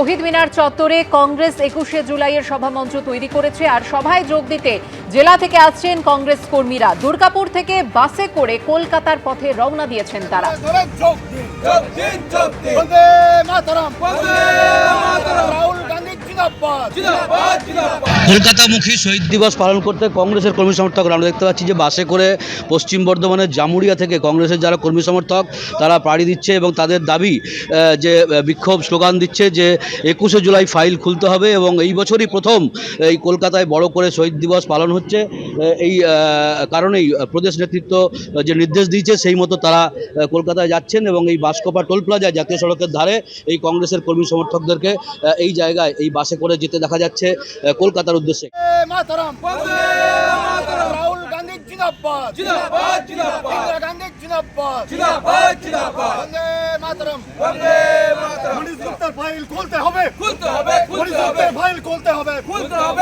শহীদ মিনার চত্বরে কংগ্রেস 21শে জুলাইয়ের সভামঞ্চ তৈরি করেছে। আর সভায় যোগ দিতে জেলা থেকে আসছেন কংগ্রেস কর্মীরা। দুর্গাপুর থেকে বাসে করে কলকাতার পথে রওনা দিয়েছেন তারা। কলকাতামুখী শহীদ দিবস পালন করতে কংগ্রেসের কর্মী সমর্থকরা আমরা দেখতে পাচ্ছি যে বাসে করে পশ্চিম বর্ধমানের জামুরিয়া থেকে কংগ্রেসের যারা কর্মী সমর্থক তারা পাড়ি দিচ্ছে এবং তাদের দাবি যে বিক্ষোভ স্লোগান দিচ্ছে যে 21শে জুলাই ফাইল খুলতে হবে এবং এই বছরই প্রথম এই কলকাতায় বড় করে শহীদ দিবস পালন হচ্ছে। এই কারণেই প্রদেশ নেতৃত্ব যে নির্দেশ দিয়েছে সেই মতো তারা কলকাতায় যাচ্ছেন এবং এই বাসকোপা টোল প্লাজায় জাতীয় সড়কের ধারে এই কংগ্রেসের কর্মী সমর্থকদেরকে এই জায়গায় এই বাসে করে যেতে দেখা যাচ্ছে কলকাতার উদ্দেশ্যে। রাহুল গান্ধী জিন্দাবাদ, জিন্দাবাদ, জিন্দাবাদ, ইন্দিরা গান্ধী জিন্দাবাদ, জিন্দাবাদ, জিন্দাবাদ, বন্দে মাতরম, বন্দে মাতরম। মনীষ গুপ্তার ফাইল খুলতে হবে, খুলতে হবে, মনীষ গুপ্তার ফাইল খুলতে হবে, খুলতে হবে।